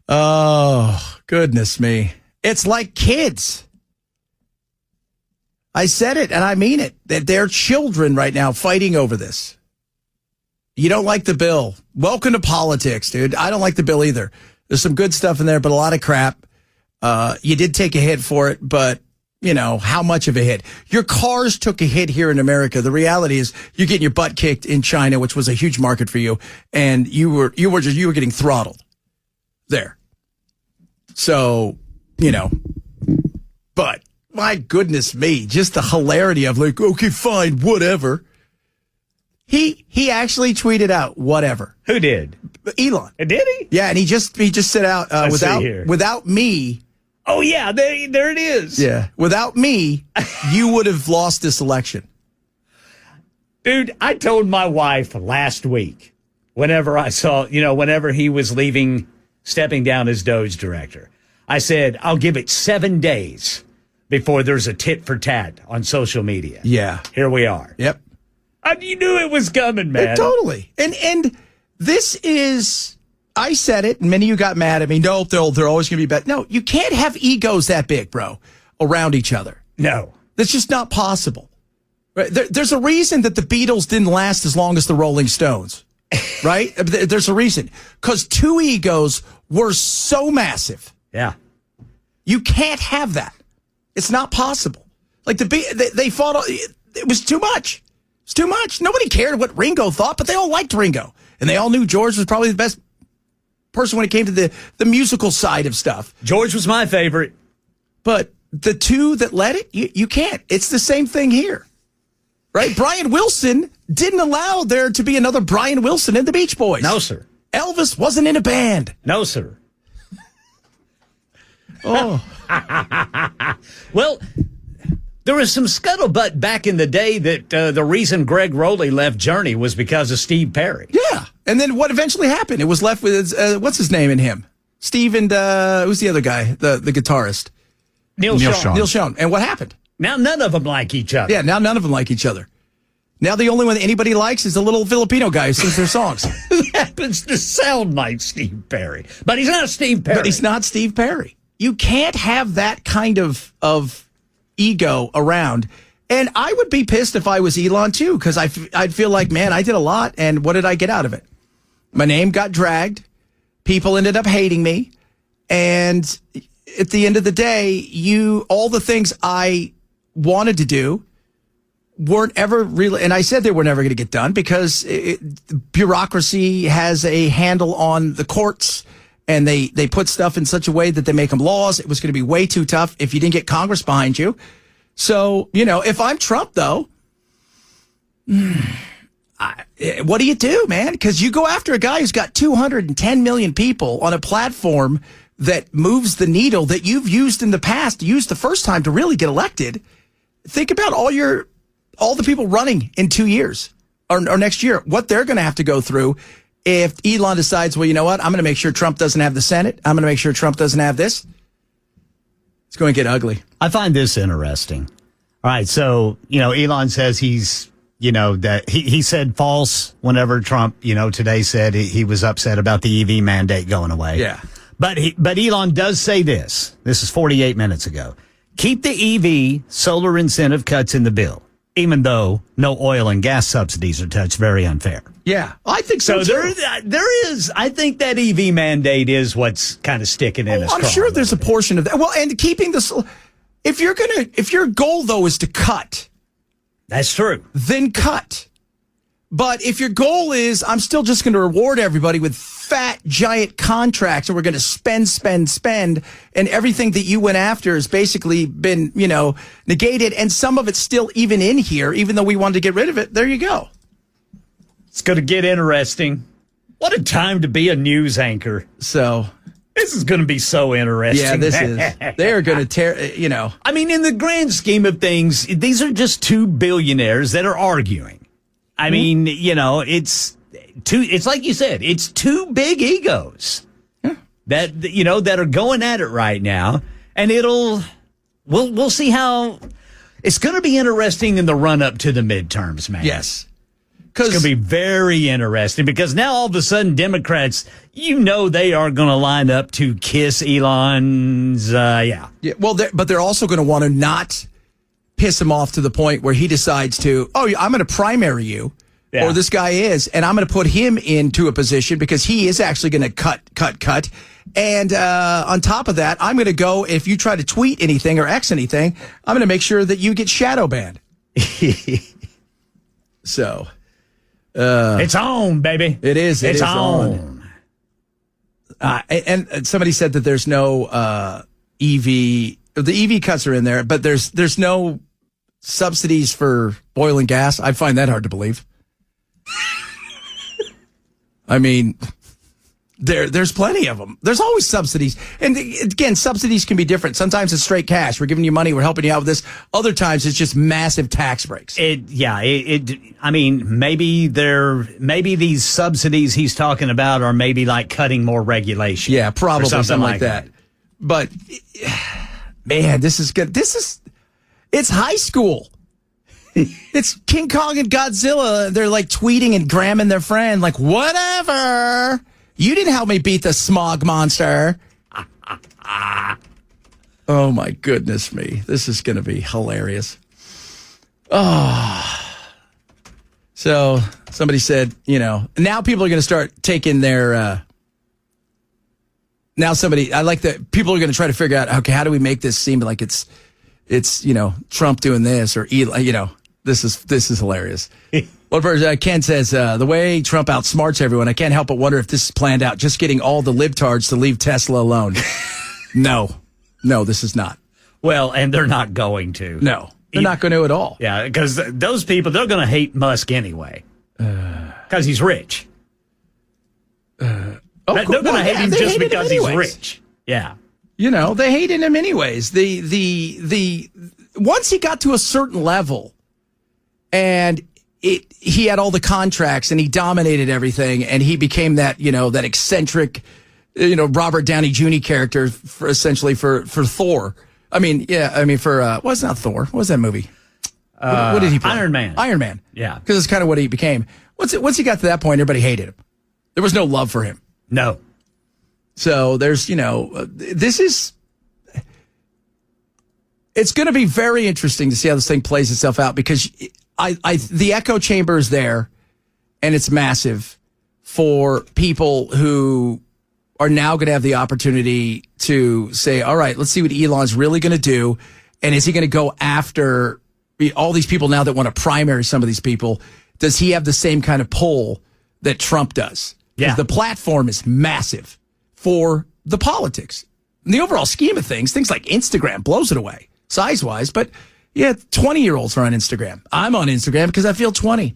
Oh, goodness me. It's like kids. I said it, and I mean it. They're children right now fighting over this. You don't like the bill. Welcome to politics, dude. I don't like the bill either. There's some good stuff in there, but a lot of crap. You did take a hit for it, but, how much of a hit? Your cars took a hit here in America. The reality is you're getting your butt kicked in China, which was a huge market for you, and you were getting throttled there. So, but my goodness me, just the hilarity of like, okay, fine, whatever. He actually tweeted out whatever. Who did? Elon. Did he? Yeah, and he just said out without me. Oh yeah, there it is. Yeah, without me, you would have lost this election. Dude, I told my wife last week, whenever I saw, whenever he was stepping down as Doge director, I said, I'll give it 7 days before there's a tit for tat on social media. Yeah. Here we are. Yep. You knew it was coming, man. Totally. And this is, I said it, and many of you got mad at me. No, they're always going to be bad. No, you can't have egos that big, bro, around each other. No. That's just not possible. Right? There's a reason that the Beatles didn't last as long as the Rolling Stones, right? There's a reason. Because two egos were so massive. Yeah. You can't have that. It's not possible. Like they fought. It was too much. It's too much. Nobody cared what Ringo thought, but they all liked Ringo. And they all knew George was probably the best person when it came to the musical side of stuff. George was my favorite. But the two that led it, you can't. It's the same thing here. Right? Brian Wilson didn't allow there to be another Brian Wilson in the Beach Boys. No, sir. Elvis wasn't in a band. No, sir. Oh. Well, there was some scuttlebutt back in the day that the reason Greg Rowley left Journey was because of Steve Perry. Yeah. And then what eventually happened? It was left with, what's his name in him? Steve and, who's the other guy? The guitarist. Neil Schon. Neil Schon. And what happened? Now none of them like each other. Yeah, now none of them like each other. Now the only one that anybody likes is the little Filipino guy who sings their songs. He happens to sound like Steve Perry. But he's not Steve Perry. But he's not Steve Perry. You can't have that kind of ego around. And I would be pissed if I was Elon too, because I'd feel like, man, I did a lot, and what did I get out of it? My name got dragged. People ended up hating me. And at the end of the day, all the things I wanted to do weren't ever really, and I said they were never going to get done because bureaucracy has a handle on the courts. And they put stuff in such a way that they make them laws. It was going to be way too tough if you didn't get Congress behind you. So, if I'm Trump, though, what do you do, man? Because you go after a guy who's got 210 million people on a platform that moves the needle that you've used in the past, used the first time to really get elected. Think about all the people running in 2 years or next year, what they're going to have to go through. If Elon decides, well, you know what? I'm going to make sure Trump doesn't have the Senate. I'm going to make sure Trump doesn't have this. It's going to get ugly. I find this interesting. All right. So, Elon says he's, that he said false whenever Trump, today said he was upset about the EV mandate going away. Yeah. But Elon does say this. This is 48 minutes ago. Keep the EV solar incentive cuts in the bill, even though no oil and gas subsidies are touched. Very unfair. Yeah, I think so too. There is, I think that EV mandate is what's kind of sticking in his craw. I'm sure there's a portion of that. Well, and keeping this, if your goal though is to cut. That's true. Then cut. But if your goal is, I'm still just going to reward everybody with fat, giant contracts and we're going to spend, and everything that you went after has basically been, negated, and some of it's still even in here, even though we wanted to get rid of it, there you go. It's going to get interesting. What a time to be a news anchor. So this is going to be so interesting. Yeah, this is. They are going to tear, I mean, in the grand scheme of things, these are just two billionaires that are arguing. I mean, it's like you said, it's two big egos that are going at it right now. And we'll see how it's going to be interesting in the run up to the midterms, man. Yes. It's going to be very interesting because now all of a sudden Democrats, they are going to line up to kiss Elon's, Yeah, well, but they're also going to want to not piss him off to the point where he decides to, I'm going to primary you, or this guy is, and I'm going to put him into a position because he is actually going to cut. And on top of that, I'm going to go, if you try to tweet anything or X anything, I'm going to make sure that you get shadow banned. So... it's on, baby. It is. It's on. And somebody said that there's no EV. The EV cuts are in there, but there's no subsidies for oil and gas. I find that hard to believe. I mean, there's plenty of them. There's always subsidies. And again, subsidies can be different. Sometimes it's straight cash. We're giving you money. We're helping you out with this. Other times it's just massive tax breaks. I mean, maybe these subsidies he's talking about are maybe like cutting more regulation. Yeah, probably something like that. But man, this is good. It's high school. It's King Kong and Godzilla. They're like tweeting and gramming their friend like, whatever. You didn't help me beat the smog monster. Oh, my goodness me. This is going to be hilarious. Oh. So somebody said, now people are going to start taking their, I like that people are going to try to figure out, okay, how do we make this seem like it's Trump doing this or, this is hilarious. One person, Ken says, the way Trump outsmarts everyone, I can't help but wonder if this is planned out, just getting all the libtards to leave Tesla alone. No, this is not. Well, and they're not going to. No, they're not going to at all. Yeah, because those people, they're going to hate Musk anyway. Because he's rich. They're going to hate him just because he's rich. Yeah. They hated him anyways. The once he got to a certain level and he had all the contracts and he dominated everything and he became that, that eccentric, Robert Downey Jr. character for Thor. What's not Thor? What was that movie? What did he play? Iron Man. Iron Man. Yeah. Because it's kind of what he became. Once he got to that point, everybody hated him. There was no love for him. No. So there's, it's going to be very interesting to see how this thing plays itself out because the echo chamber is there and it's massive for people who are now going to have the opportunity to say, all right, let's see what Elon's really going to do. And is he going to go after all these people now that want to primary some of these people? Does he have the same kind of pull that Trump does? Yeah. The platform is massive for the politics. In the overall scheme of things like Instagram blows it away size-wise. But yeah, 20-year-olds are on Instagram. I'm on Instagram because I feel 20.